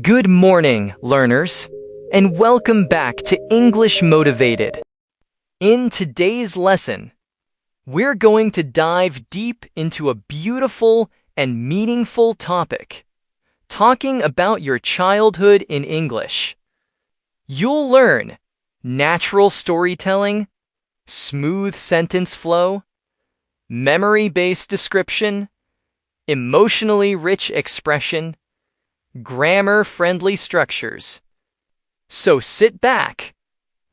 Good morning, learners, and welcome back to English Motivated. In today's lesson, we're going to dive deep into a beautiful and meaningful topic, talking about your childhood in English. You'll learn natural storytelling, smooth sentence flow, memory-based description, emotionally rich expression, grammar-friendly structures. So sit back,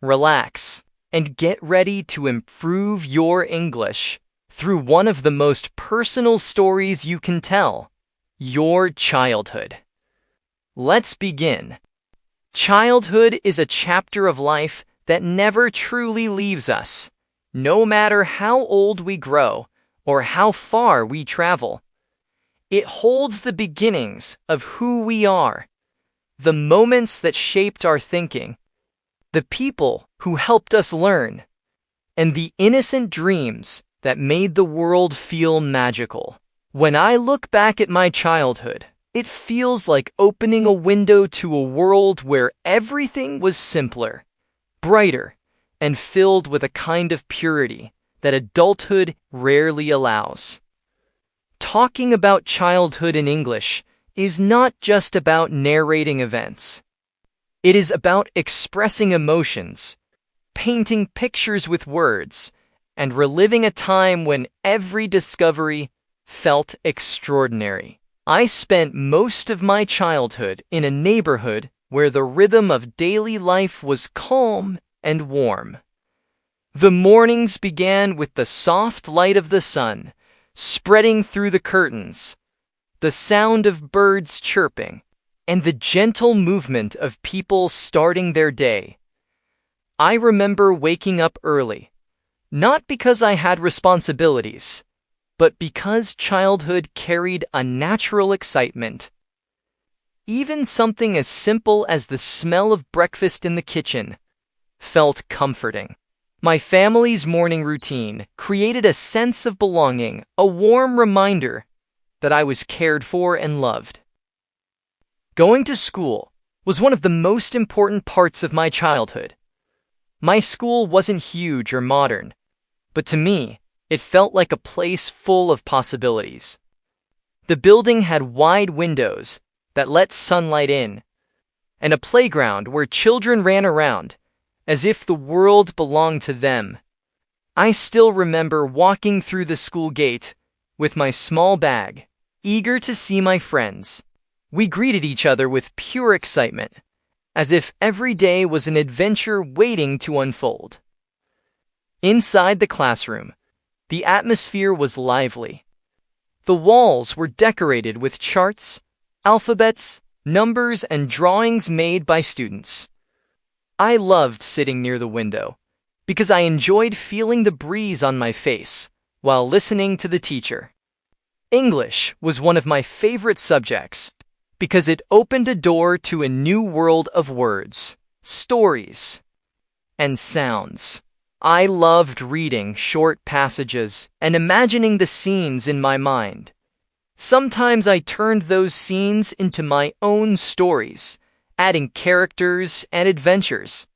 relax, and get ready to improve your English through one of the most personal stories you can tell, your childhood. Let's begin. Childhood is a chapter of life that never truly leaves us, no matter how old we grow or how far we travel. It holds the beginnings of who we are, the moments that shaped our thinking, the people who helped us learn, and the innocent dreams that made the world feel magical. When I look back at my childhood, it feels like opening a window to a world where everything was simpler, brighter, and filled with a kind of purity that adulthood rarely allows. Talking about childhood in English is not just about narrating events. It is about expressing emotions, painting pictures with words, and reliving a time when every discovery felt extraordinary. I spent most of my childhood in a neighborhood where the rhythm of daily life was calm and warm. The mornings began with the soft light of the sun spreading through the curtains, the sound of birds chirping, and the gentle movement of people starting their day. I remember waking up early, not because I had responsibilities, but because childhood carried a natural excitement. Even something as simple as the smell of breakfast in the kitchen felt comforting. My family's morning routine created a sense of belonging, a warm reminder that I was cared for and loved. Going to school was one of the most important parts of my childhood. My school wasn't huge or modern, but to me, it felt like a place full of possibilities. The building had wide windows that let sunlight in, and a playground where children ran around as if the world belonged to them. I still remember walking through the school gate with my small bag, eager to see my friends. We greeted each other with pure excitement, as if every day was an adventure waiting to unfold. Inside the classroom, the atmosphere was lively. The walls were decorated with charts, alphabets, numbers, and drawings made by students. I loved sitting near the window because I enjoyed feeling the breeze on my face while listening to the teacher. English was one of my favorite subjects because it opened a door to a new world of words, stories, and sounds. I loved reading short passages and imagining the scenes in my mind. Sometimes I turned those scenes into my own stories, adding characters and adventures.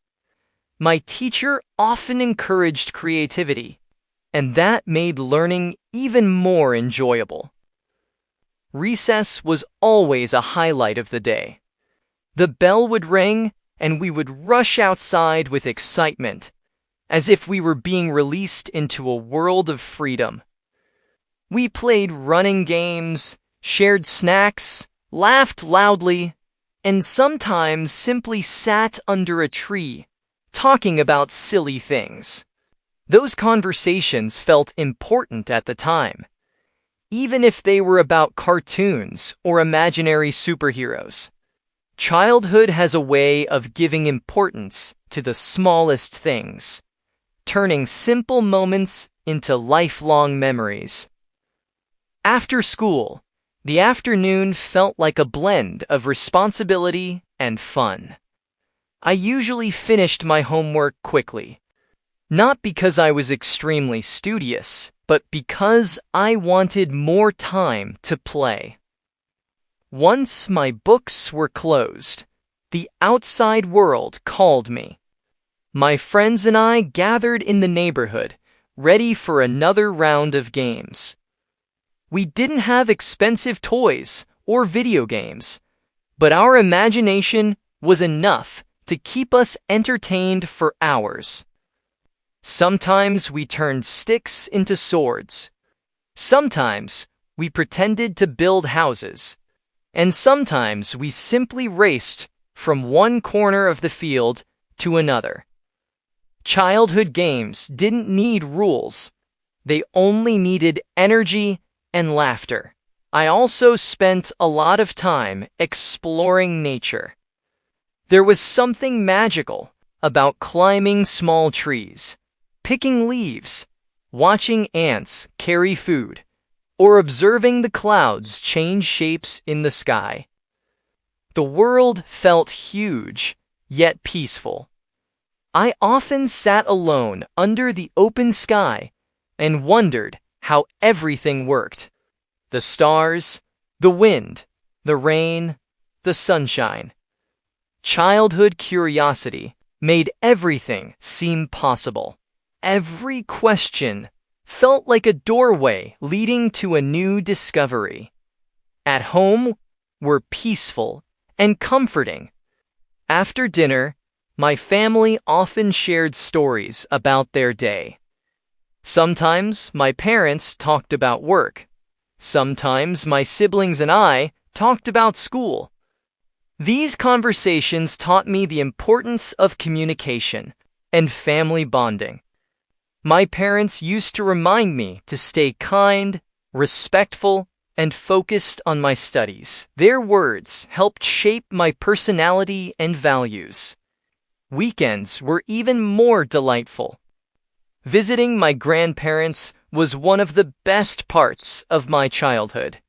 My teacher often encouraged creativity, and that made learning even more enjoyable. Recess was always a highlight of the day. The bell would ring, and we would rush outside with excitement, as if we were being released into a world of freedom. We played running games, shared snacks, laughed loudly, and sometimes simply sat under a tree, talking about silly things. Those conversations felt important at the time, even if they were about cartoons or imaginary superheroes. Childhood has a way of giving importance to the smallest things, turning simple moments into lifelong memories. After school, the afternoon felt like a blend of responsibility and fun. I usually finished my homework quickly, not because I was extremely studious, but because I wanted more time to play. Once my books were closed, the outside world called me. My friends and I gathered in the neighborhood, ready for another round of games. We didn't have expensive toys or video games, but our imagination was enough to keep us entertained for hours. Sometimes we turned sticks into swords. Sometimes we pretended to build houses. And sometimes we simply raced from one corner of the field to another. Childhood games didn't need rules. They only needed energy and laughter. I also spent a lot of time exploring nature. There was something magical about climbing small trees, picking leaves, watching ants carry food, or observing the clouds change shapes in the sky. The world felt huge, yet peaceful. I often sat alone under the open sky and wondered how everything worked. The stars, the wind, the rain, the sunshine. Childhood curiosity made everything seem possible. Every question felt like a doorway leading to a new discovery. At home, were peaceful and comforting. After dinner, my family often shared stories about their day. Sometimes my parents talked about work. Sometimes my siblings and I talked about school. These conversations taught me the importance of communication and family bonding. My parents used to remind me to stay kind, respectful, and focused on my studies. Their words helped shape my personality and values. Weekends were even more delightful. Visiting my grandparents was one of the best parts of my childhood.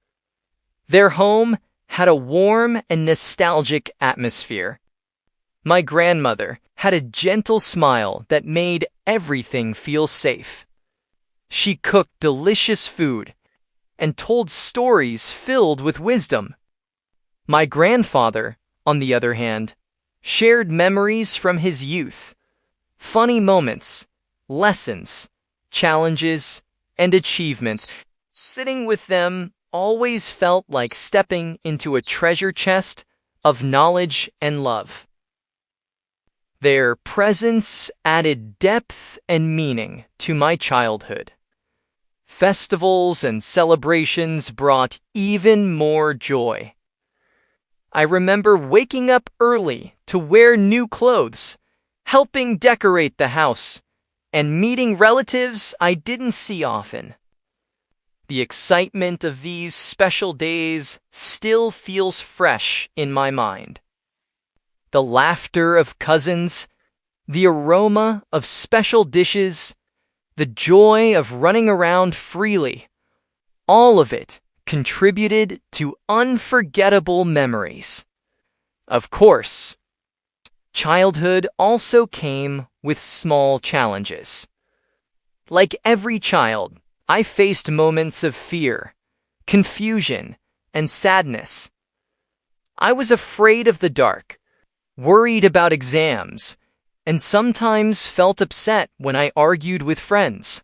Their home had a warm and nostalgic atmosphere. My grandmother had a gentle smile that made everything feel safe. She cooked delicious food and told stories filled with wisdom. My grandfather, on the other hand, shared memories from his youth, funny moments, lessons, challenges, and achievements. Sitting with them always felt like stepping into a treasure chest of knowledge and love. Their presence added depth and meaning to my childhood. Festivals and celebrations brought even more joy. I remember waking up early to wear new clothes, helping decorate the house, and meeting relatives I didn't see often. The excitement of these special days still feels fresh in my mind. The laughter of cousins, the aroma of special dishes, the joy of running around freely, all of it contributed to unforgettable memories. Of course, childhood also came with small challenges. Like every child, I faced moments of fear, confusion, and sadness. I was afraid of the dark, worried about exams, and sometimes felt upset when I argued with friends.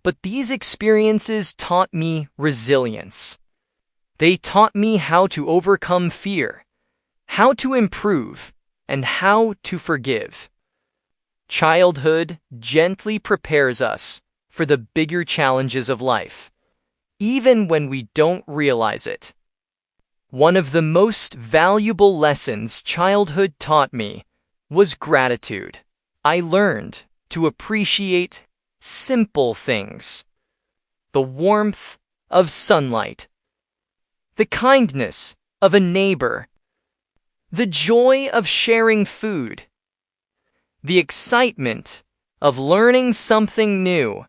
But these experiences taught me resilience. They taught me how to overcome fear, how to improve, and how to forgive. Childhood gently prepares us for the bigger challenges of life, even when we don't realize it. One of the most valuable lessons childhood taught me was gratitude. I learned to appreciate simple things. The warmth of sunlight, the kindness of a neighbor, the joy of sharing food, the excitement of learning something new,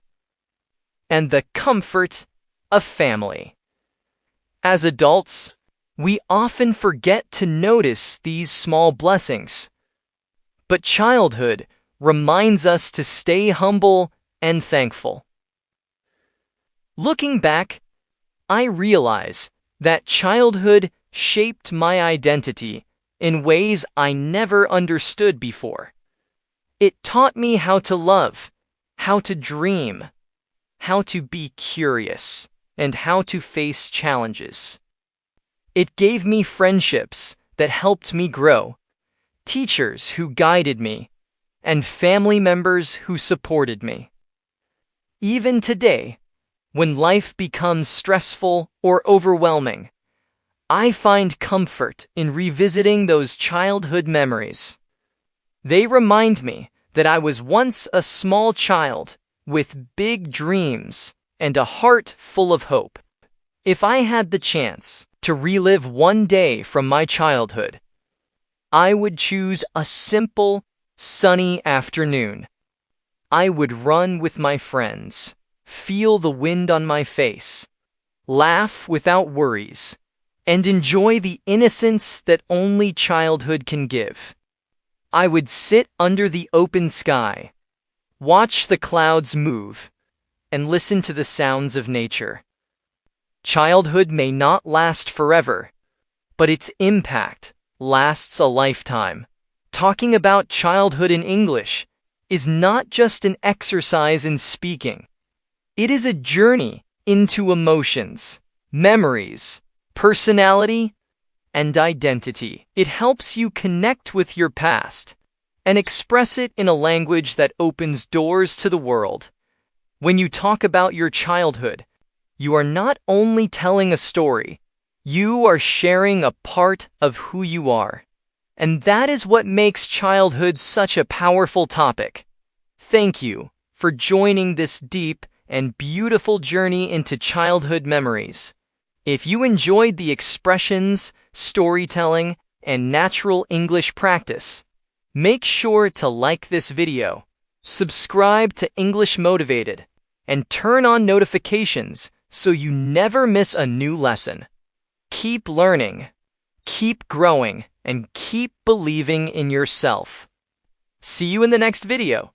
and the comfort of family. As adults, we often forget to notice these small blessings. But childhood reminds us to stay humble and thankful. Looking back, I realize that childhood shaped my identity in ways I never understood before. It taught me how to love, how to dream, how to be curious, and how to face challenges. It gave me friendships that helped me grow, teachers who guided me, and family members who supported me. Even today, when life becomes stressful or overwhelming, I find comfort in revisiting those childhood memories. They remind me that I was once a small child with big dreams and a heart full of hope. If I had the chance to relive one day from my childhood, I would choose a simple, sunny afternoon. I would run with my friends, feel the wind on my face, laugh without worries, and enjoy the innocence that only childhood can give. I would sit under the open sky, watch the clouds move, and listen to the sounds of nature. Childhood may not last forever, but its impact lasts a lifetime. Talking about childhood in English is not just an exercise in speaking. It is a journey into emotions, memories, personality, and identity. It helps you connect with your past and express it in a language that opens doors to the world. When you talk about your childhood, you are not only telling a story, you are sharing a part of who you are. And that is what makes childhood such a powerful topic. Thank you for joining this deep and beautiful journey into childhood memories. If you enjoyed the expressions, storytelling, and natural English practice, make sure to like this video, subscribe to English Motivated, and turn on notifications so you never miss a new lesson. Keep learning, keep growing, and keep believing in yourself. See you in the next video.